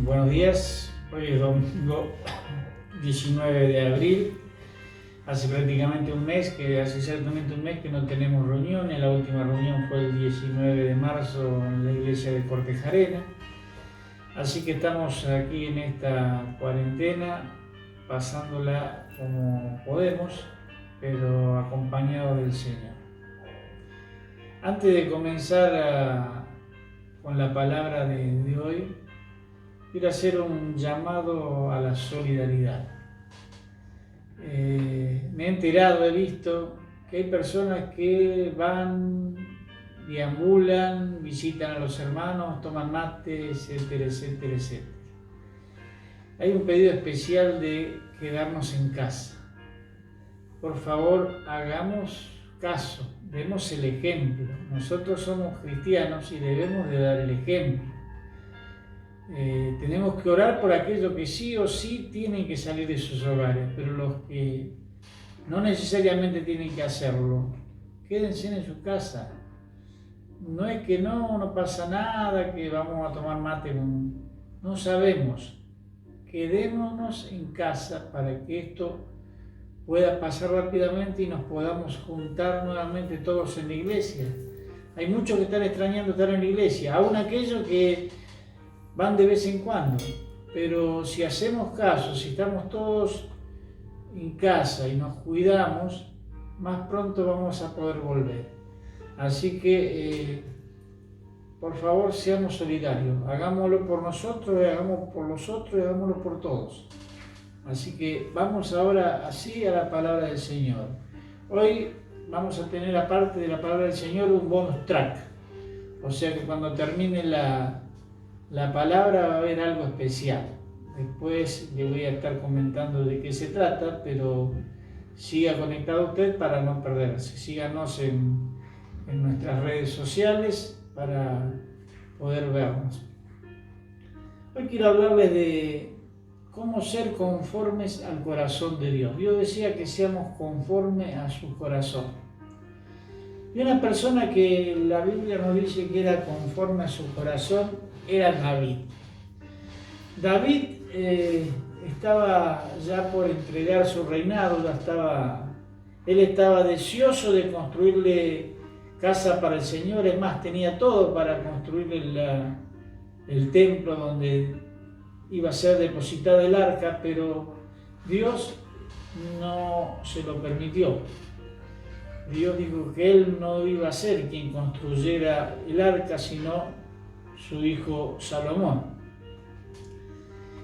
Buenos días, hoy es domingo 19 de abril, hace prácticamente un mes, hace exactamente un mes que no tenemos reuniones. La última reunión fue el 19 de marzo en la iglesia de Cortejarena, así que estamos aquí en esta cuarentena, pasándola como podemos, pero acompañados del Señor. Antes de comenzar con la palabra de hoy, quiero hacer un llamado a la solidaridad. Me he enterado, he visto que hay personas que van, deambulan, visitan a los hermanos, toman mate, etcétera, etcétera, etcétera. Hay un pedido especial de quedarnos en casa. Por favor, hagamos caso, demos el ejemplo. Nosotros somos cristianos y debemos de dar el ejemplo. Tenemos que orar por aquellos que sí o sí tienen que salir de sus hogares, pero los que no necesariamente tienen que hacerlo, quédense en su casa. No es que no pasa nada, que vamos a tomar mate, no sabemos. Quedémonos en casa para que esto pueda pasar rápidamente y nos podamos juntar nuevamente todos en la iglesia. Hay muchos que están extrañando estar en la iglesia, aún aquellos que van de vez en cuando, pero si hacemos caso, si estamos todos en casa y nos cuidamos, más pronto vamos a poder volver. Así que, por favor, seamos solidarios, hagámoslo por nosotros, hagámoslo por los otros y hagámoslo por todos. Así que vamos ahora así a la palabra del Señor. Hoy vamos a tener, aparte de la palabra del Señor, un bonus track. O sea que cuando termine la palabra va a haber algo especial. Después le voy a estar comentando de qué se trata, pero siga conectado usted para no perderse. Síganos en nuestras redes sociales para poder vernos. Hoy quiero hablarles de cómo ser conformes al corazón de Dios. Dios decía que seamos conformes a su corazón. Y una persona que la Biblia nos dice que era conforme a su corazón era David. David estaba ya por entregar su reinado, él estaba deseoso de construirle casa para el Señor, es más, tenía todo para construirle el templo donde iba a ser depositada el arca, pero Dios no se lo permitió. Dios dijo que él no iba a ser quien construyera el arca, sino su hijo Salomón.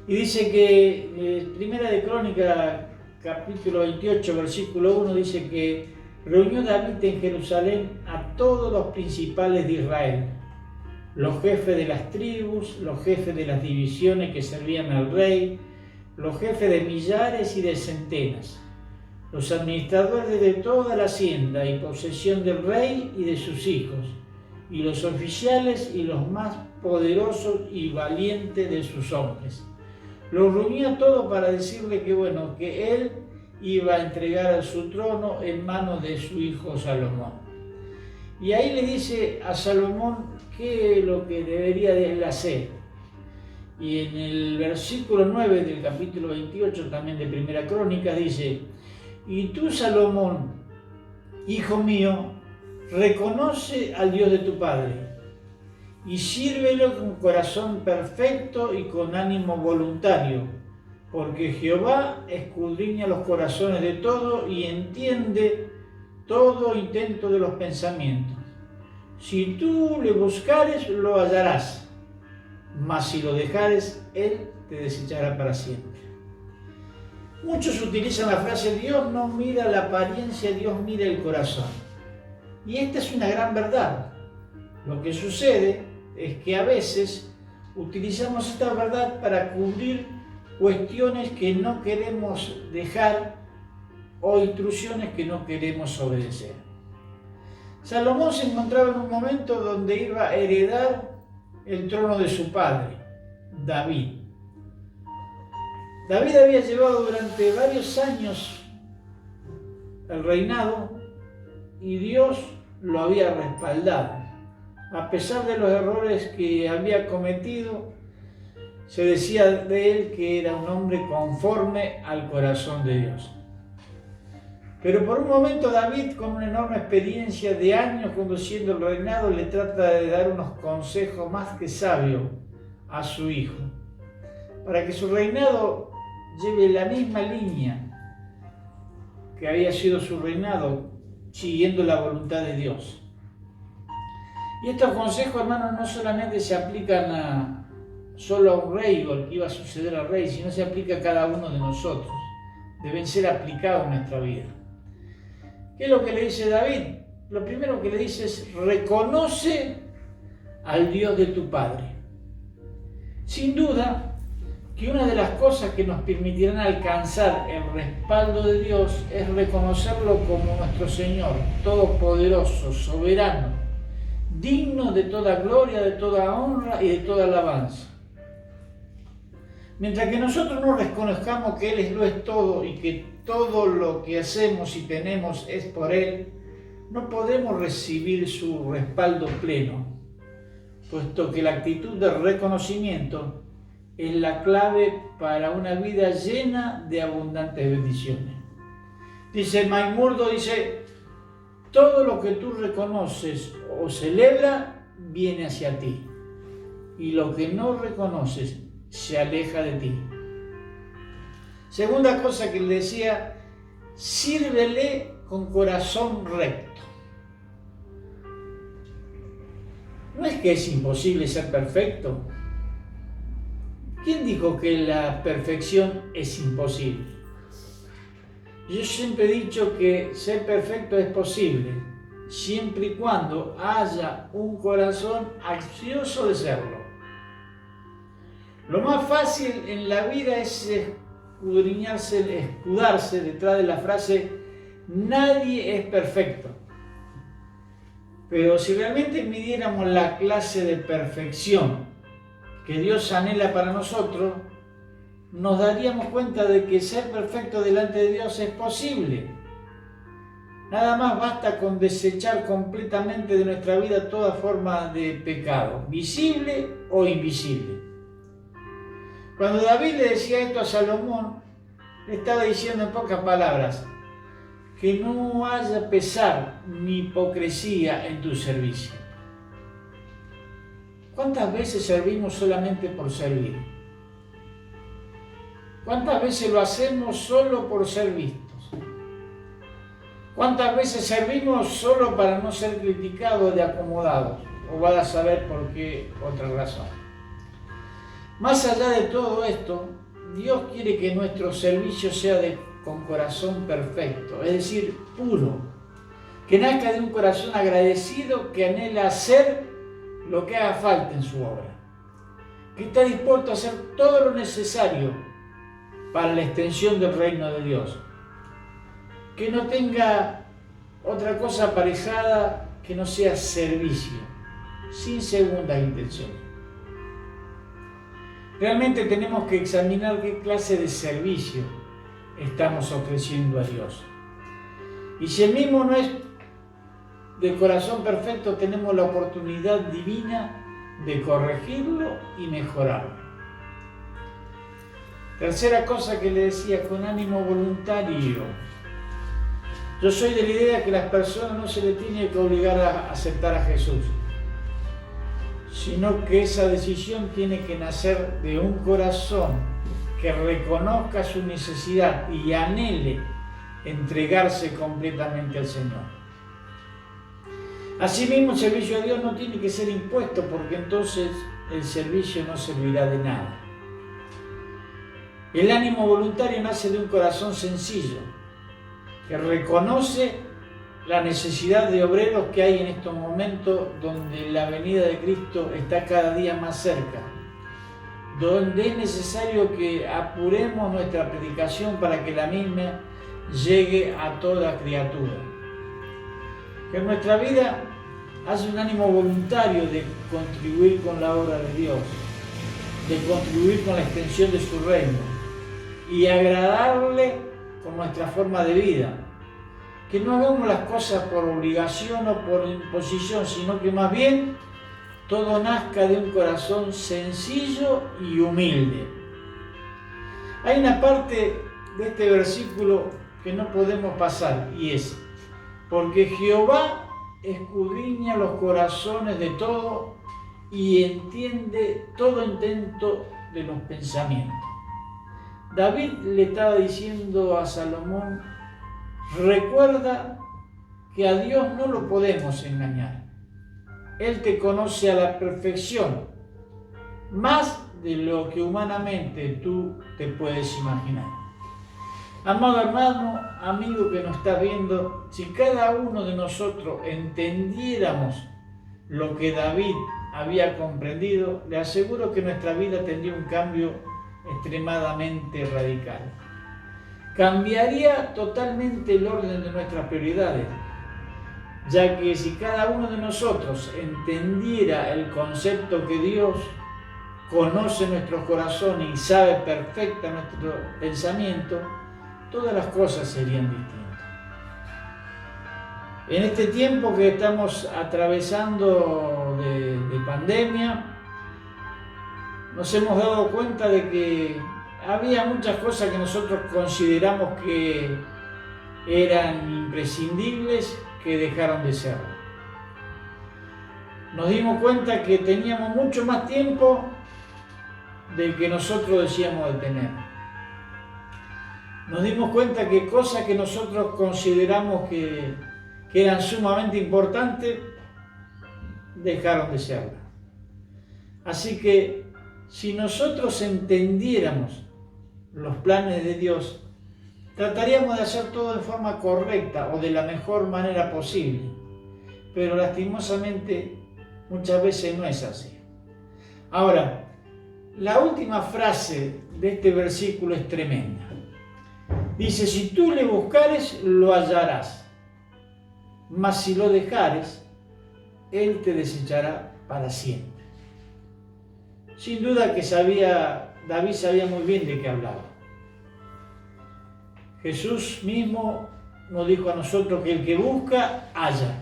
Y dice que Primera de Crónicas, capítulo 28, versículo 1, dice que reunió David en Jerusalén a todos los principales de Israel, los jefes de las tribus, los jefes de las divisiones que servían al rey, los jefes de millares y de centenas, los administradores de toda la hacienda y posesión del rey y de sus hijos, y los oficiales y los más poderosos y valientes de sus hombres. Los reunía todo para decirle que él iba a entregar su trono en manos de su hijo Salomón. Y ahí le dice a Salomón qué es lo que debería de él hacer. Y en el versículo 9 del capítulo 28 también de Primera Crónica dice: y tú, Salomón, hijo mío, reconoce al Dios de tu padre y sírvelo con corazón perfecto y con ánimo voluntario, porque Jehová escudriña los corazones de todo y entiende todo intento de los pensamientos. Si tú le buscares, lo hallarás, mas si lo dejares, él te desechará para siempre. Muchos utilizan la frase: Dios no mira la apariencia, Dios mira el corazón. Y esta es una gran verdad. Lo que sucede es que a veces utilizamos esta verdad para cubrir cuestiones que no queremos dejar o instrucciones que no queremos obedecer. Salomón se encontraba en un momento donde iba a heredar el trono de su padre, David. David había llevado durante varios años el reinado y Dios lo había respaldado. A pesar de los errores que había cometido, Se decía de él que era un hombre conforme al corazón de Dios. Pero por un momento David, con una enorme experiencia de años conduciendo el reinado, le trata de dar unos consejos más que sabios a su hijo, para que su reinado lleve la misma línea que había sido su reinado, siguiendo la voluntad de Dios. Y estos consejos, hermanos, no solamente se aplican solo a un rey o al que iba a suceder al rey, sino se aplica a cada uno de nosotros. Deben ser aplicados en nuestra vida. ¿Qué es lo que le dice David? Lo primero que le dice es: reconoce al Dios de tu Padre. Sin duda que una de las cosas que nos permitirán alcanzar el respaldo de Dios es reconocerlo como nuestro Señor, todopoderoso, soberano, digno de toda gloria, de toda honra y de toda alabanza. Mientras que nosotros no reconozcamos que Él lo es todo y que todo lo que hacemos y tenemos es por Él, no podemos recibir su respaldo pleno, puesto que la actitud de reconocimiento es la clave para una vida llena de abundantes bendiciones. Dice Maimurdo, dice: todo lo que tú reconoces o celebras viene hacia ti, y lo que no reconoces se aleja de ti. Segunda cosa que le decía: sírvele con corazón recto. No es que es imposible ser perfecto. ¿Quién dijo que la perfección es imposible? Yo siempre he dicho que ser perfecto es posible, siempre y cuando haya un corazón ansioso de serlo. Lo más fácil en la vida es escudarse detrás de la frase: nadie es perfecto. Pero si realmente midiéramos la clase de perfección que Dios anhela para nosotros, nos daríamos cuenta de que ser perfecto delante de Dios es posible. Nada más basta con desechar completamente de nuestra vida toda forma de pecado, visible o invisible. Cuando David le decía esto a Salomón, le estaba diciendo en pocas palabras: que no haya pesar ni hipocresía en tu servicio. ¿Cuántas veces servimos solamente por servir? ¿Cuántas veces lo hacemos solo por ser vistos? ¿Cuántas veces servimos solo para no ser criticados de acomodados? O vas a saber por qué otra razón. Más allá de todo esto, Dios quiere que nuestro servicio sea con corazón perfecto, es decir, puro, que nazca de un corazón agradecido que anhela hacer lo que haga falta en su obra, que está dispuesto a hacer todo lo necesario para la extensión del reino de Dios, que no tenga otra cosa aparejada que no sea servicio, sin segundas intenciones. Realmente tenemos que examinar qué clase de servicio estamos ofreciendo a Dios. Y si el mismo no es de corazón perfecto, tenemos la oportunidad divina de corregirlo y mejorarlo. Tercera cosa que le decía: con ánimo voluntario. Yo soy de la idea que las personas no se les tiene que obligar a aceptar a Jesús, sino que esa decisión tiene que nacer de un corazón que reconozca su necesidad y anhele entregarse completamente al Señor. Asimismo, el servicio a Dios no tiene que ser impuesto, porque entonces el servicio no servirá de nada. El ánimo voluntario nace de un corazón sencillo, que reconoce la necesidad de obreros que hay en estos momentos, donde la venida de Cristo está cada día más cerca, donde es necesario que apuremos nuestra predicación para que la misma llegue a toda criatura. Que en nuestra vida haya un ánimo voluntario de contribuir con la obra de Dios, de contribuir con la extensión de su reino y agradarle con nuestra forma de vida. Que no hagamos las cosas por obligación o por imposición, sino que más bien todo nazca de un corazón sencillo y humilde. Hay una parte de este versículo que no podemos pasar y es: porque Jehová escudriña los corazones de todos y entiende todo intento de los pensamientos. David le estaba diciendo a Salomón: recuerda que a Dios no lo podemos engañar. Él te conoce a la perfección, más de lo que humanamente tú te puedes imaginar. Amado hermano, amigo que nos está viendo, si cada uno de nosotros entendiéramos lo que David había comprendido, le aseguro que nuestra vida tendría un cambio extremadamente radical. Cambiaría totalmente el orden de nuestras prioridades, ya que si cada uno de nosotros entendiera el concepto que Dios conoce nuestros corazones y sabe perfecta nuestro pensamiento, todas las cosas serían distintas. En este tiempo que estamos atravesando de pandemia, nos hemos dado cuenta de que había muchas cosas que nosotros consideramos que eran imprescindibles que dejaron de ser. Nos dimos cuenta que teníamos mucho más tiempo del que nosotros decíamos de tener. Nos dimos cuenta que cosas que nosotros consideramos que eran sumamente importantes dejaron de serlo. Así que si nosotros entendiéramos los planes de Dios, trataríamos de hacer todo de forma correcta o de la mejor manera posible, pero lastimosamente muchas veces no es así. Ahora, la última frase de este versículo es tremenda. Dice: si tú le buscares, lo hallarás, mas si lo dejares, él te desechará para siempre. Sin duda que David sabía muy bien de qué hablaba. Jesús mismo nos dijo a nosotros que el que busca, halla.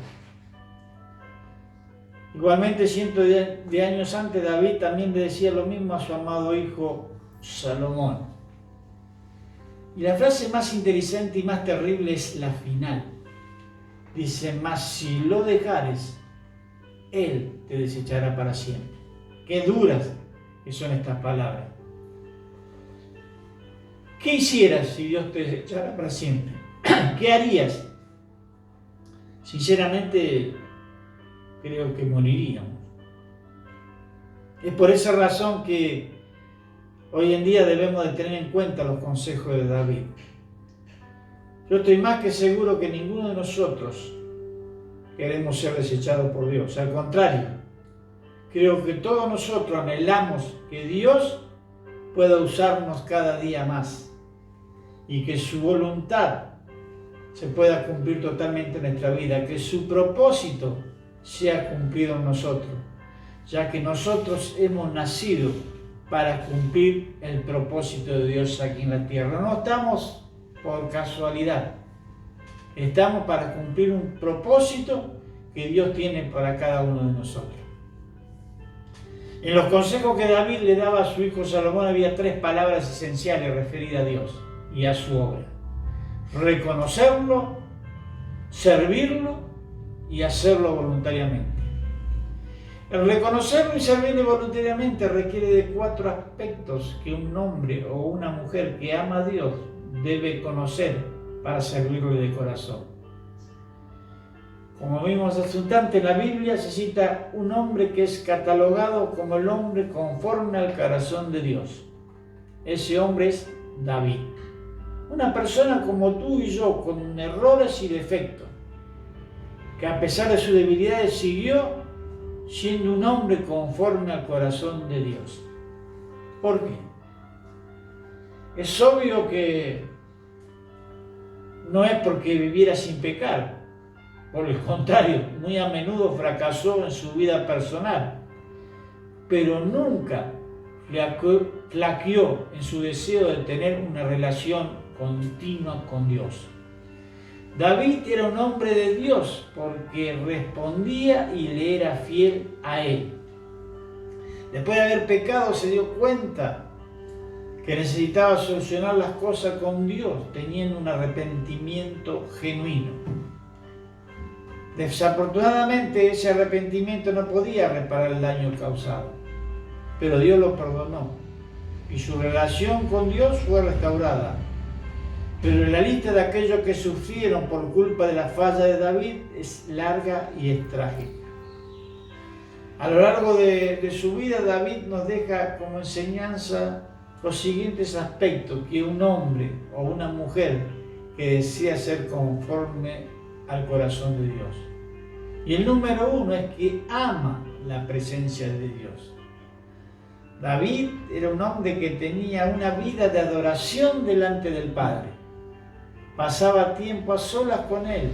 Igualmente, cientos de años antes, David también le decía lo mismo a su amado hijo Salomón. Y la frase más interesante y más terrible es la final. Dice: mas si lo dejares, él te desechará para siempre. Qué duras que son estas palabras. ¿Qué hicieras si Dios te desechara para siempre? ¿Qué harías? Sinceramente, creo que moriríamos. Es por esa razón que hoy en día debemos de tener en cuenta los consejos de David. Yo estoy más que seguro que ninguno de nosotros queremos ser desechados por Dios. Al contrario, creo que todos nosotros anhelamos que Dios pueda usarnos cada día más y que su voluntad se pueda cumplir totalmente en nuestra vida, que su propósito sea cumplido en nosotros, ya que nosotros hemos nacido para cumplir el propósito de Dios aquí en la tierra. No estamos por casualidad, estamos para cumplir un propósito que Dios tiene para cada uno de nosotros. En los consejos que David le daba a su hijo Salomón había 3 palabras esenciales referidas a Dios y a su obra: reconocerlo, servirlo y hacerlo voluntariamente. El reconocerlo y servirlo voluntariamente requiere de 4 aspectos que un hombre o una mujer que ama a Dios debe conocer para servirle de corazón. Como vimos hace un instante, en la Biblia se cita un hombre que es catalogado como el hombre conforme al corazón de Dios. Ese hombre es David. Una persona como tú y yo, con errores y defectos, que a pesar de sus debilidades siguió siendo un hombre conforme al corazón de Dios. ¿Por qué? Es obvio que no es porque viviera sin pecar. Por el contrario, muy a menudo fracasó en su vida personal, pero nunca flaqueó en su deseo de tener una relación continua con Dios. David era un hombre de Dios porque respondía y le era fiel a él. Después de haber pecado se dio cuenta que necesitaba solucionar las cosas con Dios, teniendo un arrepentimiento genuino. Desafortunadamente ese arrepentimiento no podía reparar el daño causado, pero Dios lo perdonó y su relación con Dios fue restaurada. Pero la lista de aquellos que sufrieron por culpa de la falla de David es larga y es trágica. A lo largo de su vida, David nos deja como enseñanza los siguientes aspectos que un hombre o una mujer que desea ser conforme al corazón de Dios. Y el número 1 es que ama la presencia de Dios. David era un hombre que tenía una vida de adoración delante del Padre. Pasaba tiempo a solas con Él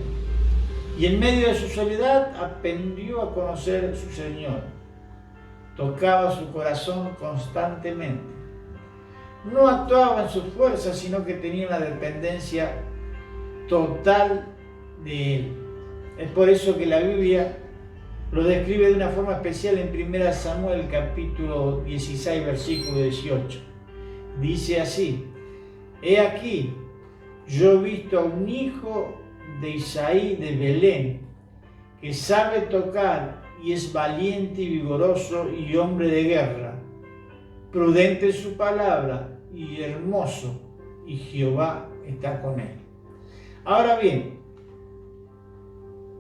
y en medio de su soledad aprendió a conocer a su Señor. Tocaba su corazón constantemente. No actuaba en sus fuerzas, sino que tenía una dependencia total de Él. Es por eso que la Biblia lo describe de una forma especial en 1 Samuel capítulo 16, versículo 18. Dice así: He aquí, yo he visto a un hijo de Isaí de Belén, que sabe tocar y es valiente y vigoroso y hombre de guerra, prudente en su palabra y hermoso, y Jehová está con él. Ahora bien,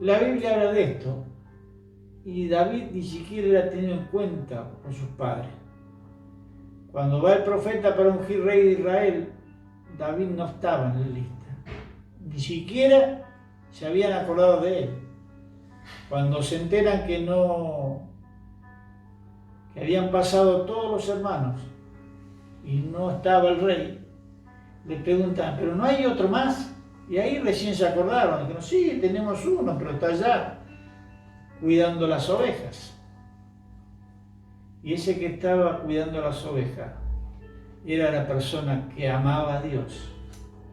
la Biblia habla de esto, y David ni siquiera era tenido en cuenta por sus padres. Cuando va el profeta para ungir rey de Israel, David no estaba en la lista. Ni siquiera se habían acordado de él. Cuando se enteran que habían pasado todos los hermanos y no estaba el rey, le preguntan, ¿pero no hay otro más? Y ahí recién se acordaron, dijeron, sí, tenemos uno, pero está allá cuidando las ovejas. Y ese que estaba cuidando las ovejas era la persona que amaba a Dios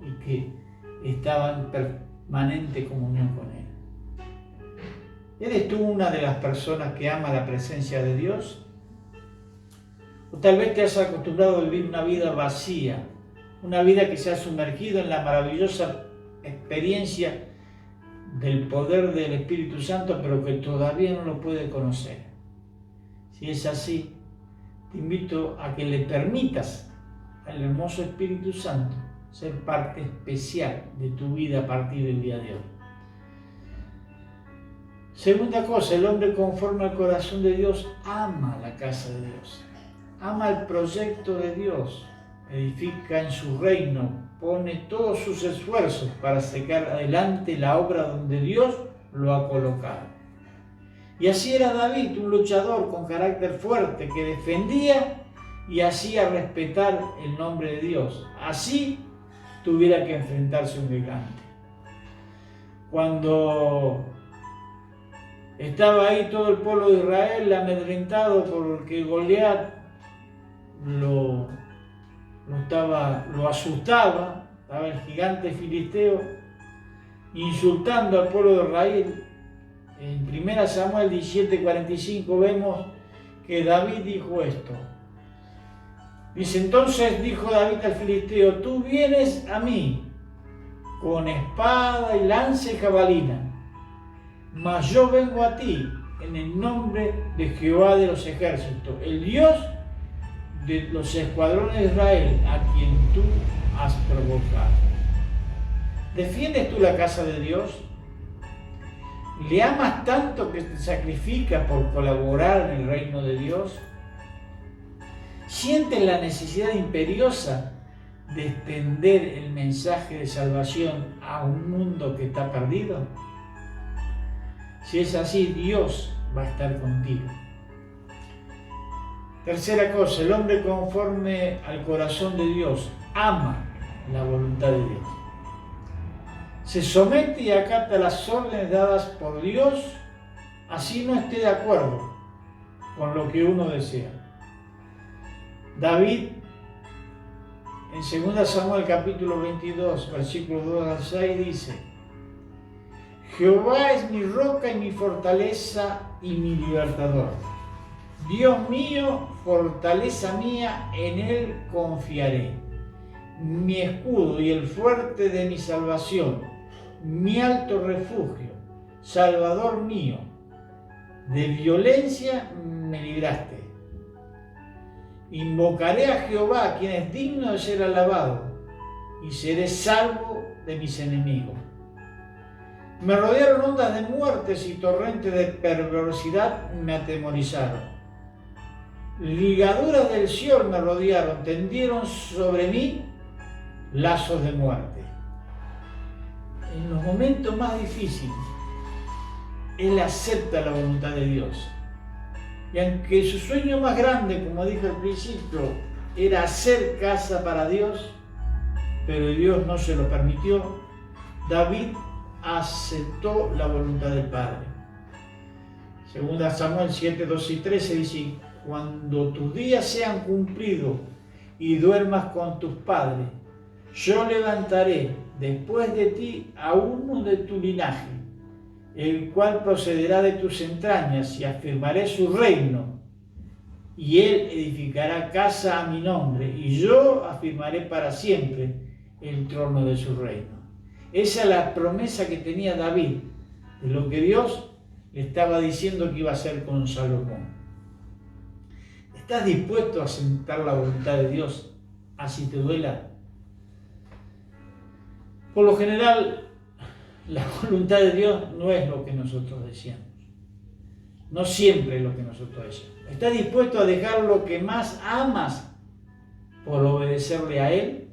y que estaba en permanente comunión con Él. ¿Eres tú una de las personas que ama la presencia de Dios? O tal vez te has acostumbrado a vivir una vida vacía, una vida que se ha sumergido en la maravillosa experiencia del poder del Espíritu Santo, pero que todavía no lo puede conocer. Si es así, te invito a que le permitas al hermoso Espíritu Santo ser parte especial de tu vida a partir del día de hoy. Segunda cosa, el hombre conforme al corazón de Dios ama la casa de Dios, ama el proyecto de Dios, edifica en su reino, pone todos sus esfuerzos para sacar adelante la obra donde Dios lo ha colocado. Y así era David, un luchador con carácter fuerte que defendía y hacía respetar el nombre de Dios. Así tuviera que enfrentarse a un gigante. Cuando estaba ahí todo el pueblo de Israel amedrentado porque Goliat lo asustaba, estaba el gigante filisteo insultando al pueblo de Israel. En 1 Samuel 17:45 vemos que David dijo esto. Dice, entonces dijo David al filisteo, tú vienes a mí con espada y lanza y jabalina, mas yo vengo a ti en el nombre de Jehová de los ejércitos, el Dios de los escuadrones de Israel, a quien tú has provocado. ¿Defiendes tú la casa de Dios? ¿Le amas tanto que te sacrificas por colaborar en el reino de Dios? ¿Sientes la necesidad imperiosa de extender el mensaje de salvación a un mundo que está perdido? Si es así, Dios va a estar contigo. Tercera cosa, el hombre conforme al corazón de Dios ama la voluntad de Dios. Se somete y acata las órdenes dadas por Dios, así no esté de acuerdo con lo que uno desea. David, en 2 Samuel capítulo 22, versículos 2 al 6, dice, Jehová es mi roca y mi fortaleza y mi libertador. Dios mío, fortaleza mía, en Él confiaré. Mi escudo y el fuerte de mi salvación, mi alto refugio, Salvador mío, de violencia me libraste. Invocaré a Jehová, quien es digno de ser alabado, y seré salvo de mis enemigos. Me rodearon ondas de muertes y torrentes de perversidad me atemorizaron. Ligaduras del Seol me rodearon, tendieron sobre mí lazos de muerte. En los momentos más difíciles, él acepta la voluntad de Dios. Y aunque su sueño más grande, como dije al principio, era hacer casa para Dios, pero Dios no se lo permitió, David aceptó la voluntad del Padre. Segunda Samuel 7, 12 y 13 dice: cuando tus días sean cumplidos y duermas con tus padres, yo levantaré después de ti a uno de tu linaje, el cual procederá de tus entrañas, y afirmaré su reino, y él edificará casa a mi nombre, y yo afirmaré para siempre el trono de su reino. Esa es la promesa que tenía David, de lo que Dios le estaba diciendo que iba a hacer con Salomón. ¿Estás dispuesto a aceptar la voluntad de Dios, así te duela? Por lo general, la voluntad de Dios no es lo que nosotros deseamos. No siempre es lo que nosotros deseamos. ¿Estás dispuesto a dejar lo que más amas por obedecerle a Él?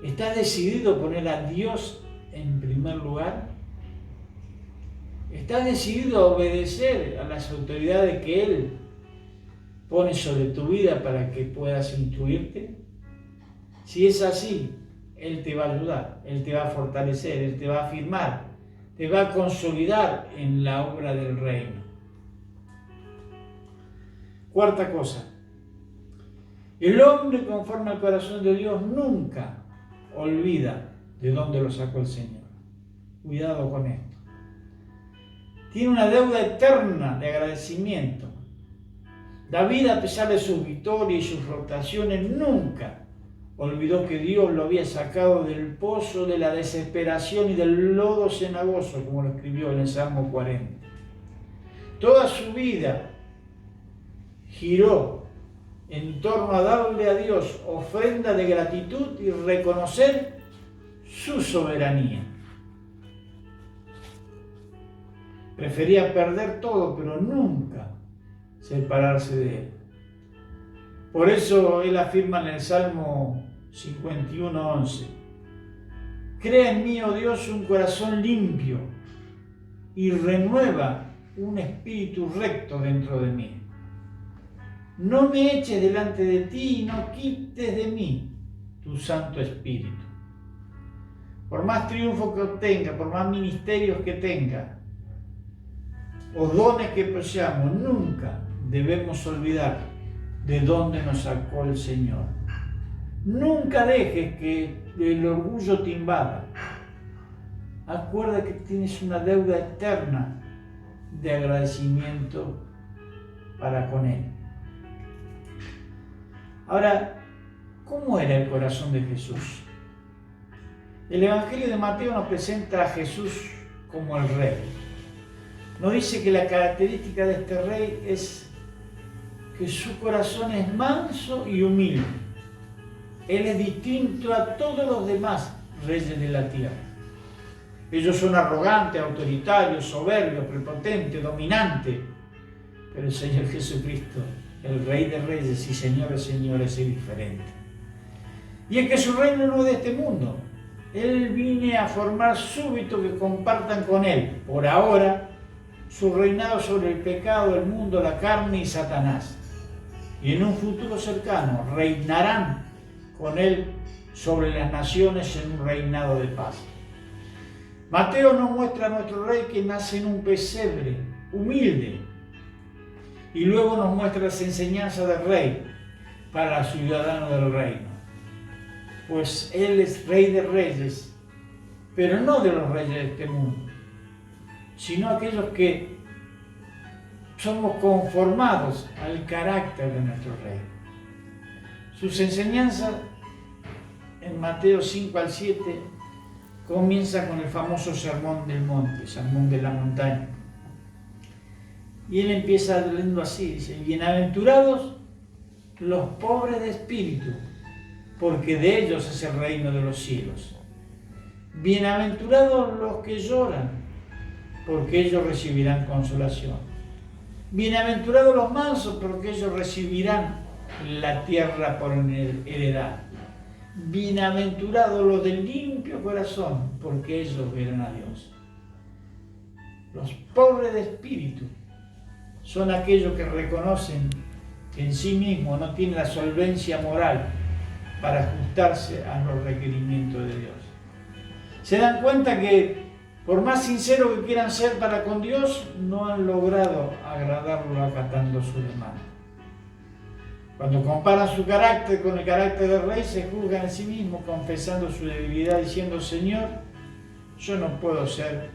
¿Estás decidido a poner a Dios en primer lugar? ¿Estás decidido a obedecer a las autoridades que Él pone sobre tu vida para que puedas instruirte? Si es así, Él te va a ayudar, Él te va a fortalecer, Él te va a afirmar, te va a consolidar en la obra del reino. Cuarta cosa, el hombre conforme al corazón de Dios nunca olvida de dónde lo sacó el Señor. Cuidado con esto. Tiene una deuda eterna de agradecimiento. David, a pesar de sus victorias y sus rotaciones, nunca olvidó que Dios lo había sacado del pozo de la desesperación y del lodo cenagoso, como lo escribió en el Salmo 40. Toda su vida giró en torno a darle a Dios ofrenda de gratitud y reconocer su soberanía. Prefería perder todo, pero nunca separarse de Él. Por eso Él afirma en el Salmo 51:11: crea en mí, oh Dios, un corazón limpio y renueva un espíritu recto dentro de mí. No me eches delante de ti y no quites de mí tu Santo Espíritu. Por más triunfo que obtenga, por más ministerios que tenga, o dones que poseamos, nunca debemos olvidar de dónde nos sacó el Señor. Nunca dejes que el orgullo te invada. Acuerda que tienes una deuda eterna de agradecimiento para con Él. Ahora, ¿cómo era el corazón de Jesús? El Evangelio de Mateo nos presenta a Jesús como el Rey. Nos dice que la característica de este Rey es que su corazón es manso y humilde. Él es distinto a todos los demás reyes de la tierra. Ellos son arrogantes, autoritarios, soberbios, prepotentes, dominantes. Pero el Señor Jesucristo, el Rey de Reyes y Señor de Señores, es diferente. Y es que su reino no es de este mundo. Él viene a formar súbditos que compartan con Él, por ahora, su reinado sobre el pecado, el mundo, la carne y Satanás. Y en un futuro cercano reinarán con Él sobre las naciones en un reinado de paz. Mateo nos muestra a nuestro Rey que nace en un pesebre humilde, y luego nos muestra las enseñanzas del Rey para los ciudadanos del reino. Pues Él es Rey de Reyes, pero no de los reyes de este mundo, sino aquellos que somos conformados al carácter de nuestro Rey. Sus enseñanzas en Mateo 5 al 7 comienza con el famoso sermón del monte, sermón de la montaña. Y él empieza leyendo así, dice: bienaventurados los pobres de espíritu, porque de ellos es el reino de los cielos. Bienaventurados los que lloran, porque ellos recibirán consolación. Bienaventurados los mansos, porque ellos recibirán la tierra por heredad. Bienaventurados los de limpio corazón, porque ellos verán a Dios. Los pobres de espíritu son aquellos que reconocen que en sí mismos no tienen la solvencia moral para ajustarse a los requerimientos de Dios. Se dan cuenta que por más sinceros que quieran ser para con Dios, no han logrado agradarlo acatando su demanda. Cuando comparan su carácter con el carácter del Rey, se juzgan a sí mismos, confesando su debilidad, diciendo: Señor, yo no puedo ser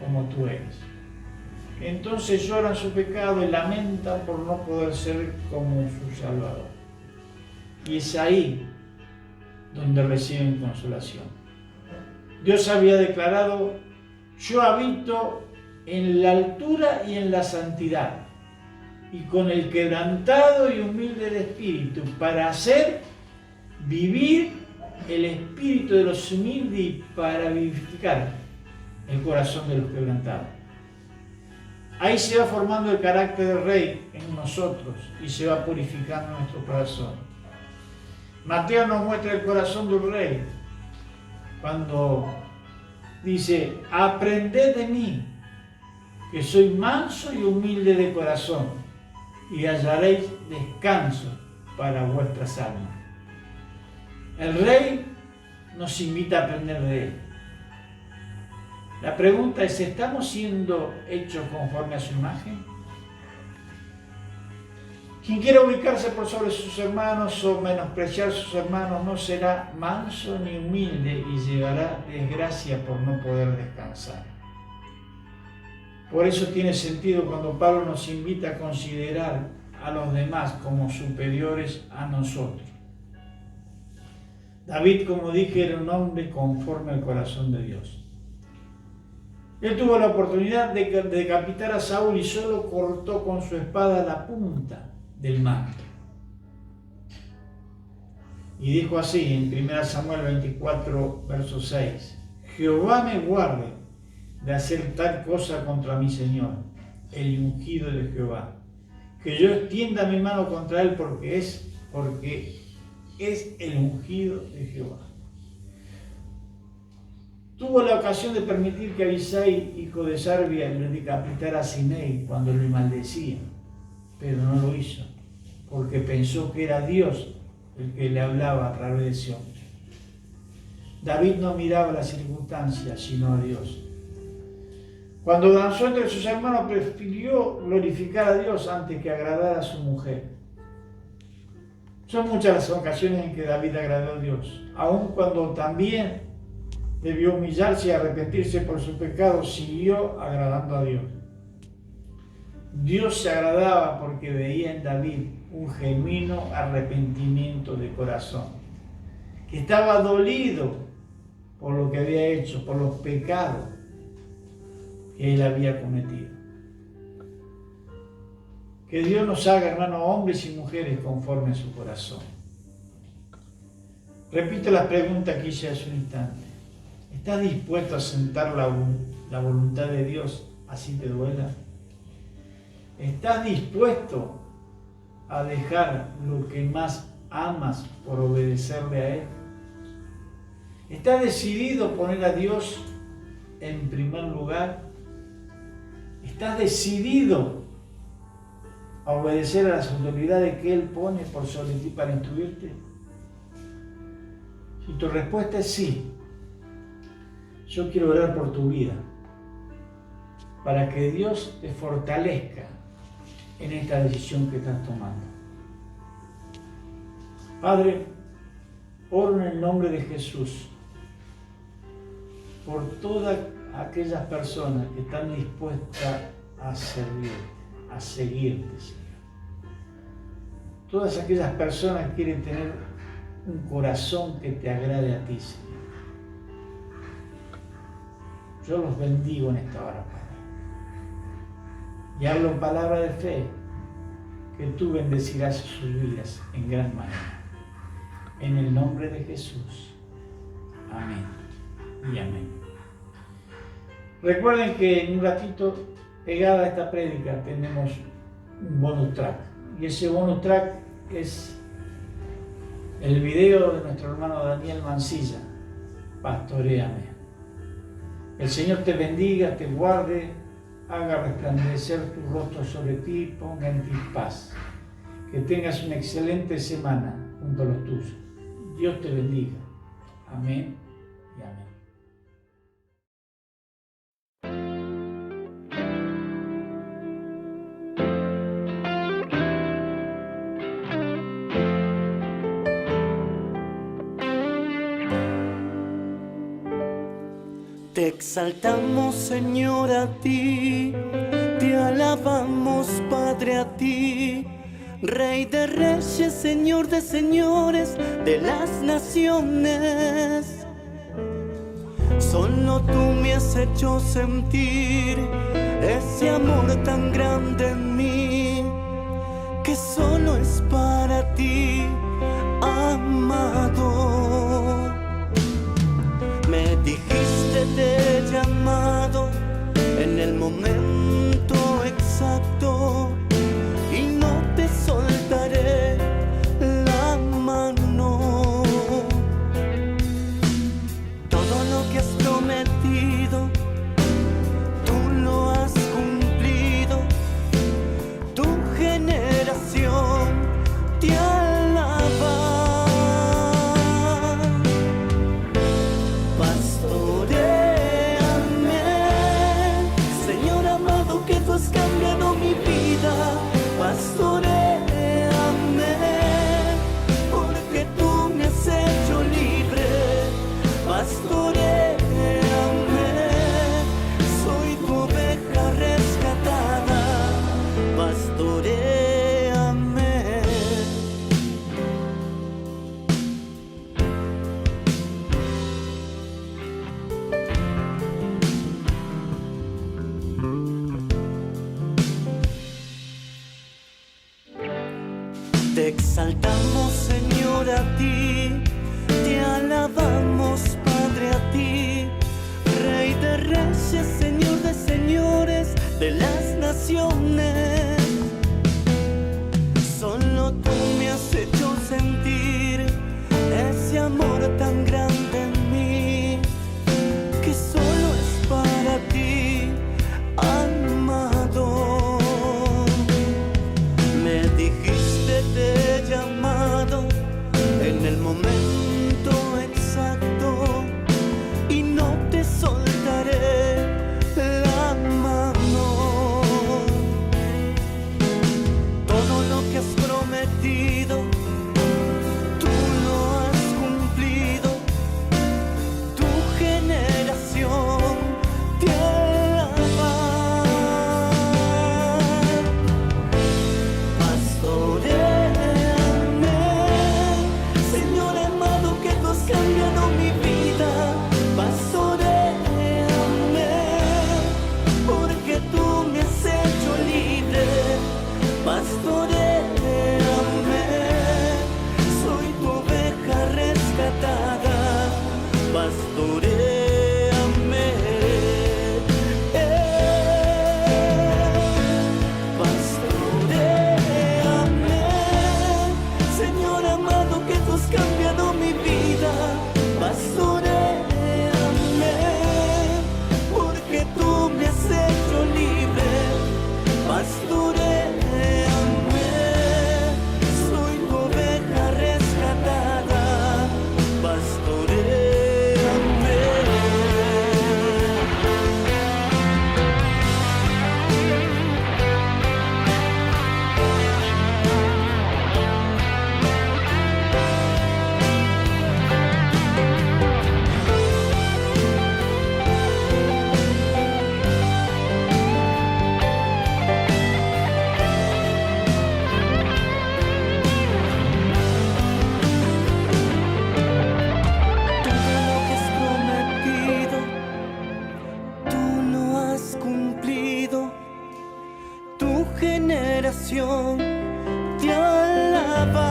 como tú eres. Entonces lloran su pecado y lamentan por no poder ser como su Salvador. Y es ahí donde reciben consolación. Dios había declarado: yo habito en la altura y en la santidad, y con el quebrantado y humilde de espíritu, para hacer vivir el espíritu de los humildes y para vivificar el corazón de los quebrantados. Ahí se va formando el carácter del Rey en nosotros y se va purificando nuestro corazón. Mateo nos muestra el corazón del Rey cuando dice: aprended de mí, que soy manso y humilde de corazón, y hallaréis descanso para vuestras almas. El Rey nos invita a aprender de él. La pregunta es: ¿estamos siendo hechos conforme a su imagen? Quien quiera ubicarse por sobre sus hermanos o menospreciar a sus hermanos no será manso ni humilde y llevará desgracia por no poder descansar. Por eso tiene sentido cuando Pablo nos invita a considerar a los demás como superiores a nosotros. David, como dije, era un hombre conforme al corazón de Dios. Él tuvo la oportunidad de decapitar a Saúl y solo cortó con su espada la punta del manto. Y dijo así en 1 Samuel 24, verso 6: Jehová me guarde de hacer tal cosa contra mi Señor, el ungido de Jehová, que yo extienda mi mano contra él, porque es el ungido de Jehová. Tuvo la ocasión de permitir que Abisai, hijo de Sarbia, le decapitara a Simei cuando lo maldecía, pero no lo hizo, porque pensó que era Dios el que le hablaba a través de ese hombre. David no miraba las circunstancias, sino a Dios. Cuando danzó entre sus hermanos, prefirió glorificar a Dios antes que agradar a su mujer. Son muchas las ocasiones en que David agradó a Dios, aun cuando también debió humillarse y arrepentirse por su pecado, siguió agradando a Dios. Dios se agradaba porque veía en David un genuino arrepentimiento de corazón, que estaba dolido por lo que había hecho, por los pecados que él había cometido. Que Dios nos haga, hermanos, hombres y mujeres conforme a su corazón. Repito la pregunta que hice hace un instante. ¿Estás dispuesto a asentar la voluntad de Dios así te duela? ¿Estás dispuesto a dejar lo que más amas por obedecerle a Él? ¿Estás decidido a poner a Dios en primer lugar? ¿Estás decidido a obedecer a las autoridades que Él pone por sobre ti para instruirte? Si tu respuesta es sí, yo quiero orar por tu vida, para que Dios te fortalezca en esta decisión que estás tomando. Padre, oro en el nombre de Jesús por todas aquellas personas que están dispuestas a servir, a seguirte, Señor. Todas aquellas personas que quieren tener un corazón que te agrade a ti, Señor. Yo los bendigo en esta hora, Padre. Y hablo palabra de fe, que tú bendecirás sus vidas en gran manera. En el nombre de Jesús. Amén y amén. Recuerden que en un ratito, pegada a esta prédica, tenemos un bonus track. Y ese bonus track es el video de nuestro hermano Daniel Mancilla, Pastoréame. El Señor te bendiga, te guarde, haga resplandecer tu rostro sobre ti, ponga en ti paz. Que tengas una excelente semana junto a los tuyos. Dios te bendiga. Amén y amén. Te exaltamos, Señor, a ti, te alabamos, Padre, a ti, Rey de reyes, Señor de señores, de las naciones. Solo tú me has hecho sentir ese amor tan grande en mí, que solo es para ti, amado. Me dijiste te he llamado en el momento exacto y no te soltaré la mano. Todo lo que has prometido, tú lo has cumplido. Tu generación te alaba. Cambiado mi vida, pastoréame, porque tú me has hecho libre, pastoréame, soy tu oveja rescatada, pastoréame. Te exaltamos, Señor, a ti, te alabamos, Padre, a ti, Rey de reyes, Señor de señores, de las naciones. Solo tú me has hecho sentir ese amor tan grande en mí, que solo es para ti, amado. Me dijiste te he llamado en el momento exacto y no te soltaré la mano. Todo lo que has prometido, tú lo has cumplido. Tu generación te alaba. Pastoréame, Señor amado, que tú has cambiado mi vida. Pastoréame, porque tú me has hecho libre. Pastoréame, soy tu oveja rescatada. Pastoréame, pastoréame, Señor amado, que tú has cambiado mi vida. Pastoréame, porque tú me has hecho libre. Pastoréame, soy tu oveja rescatada. Pastoréame. creación te alaba.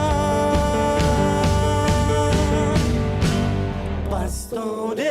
Pastores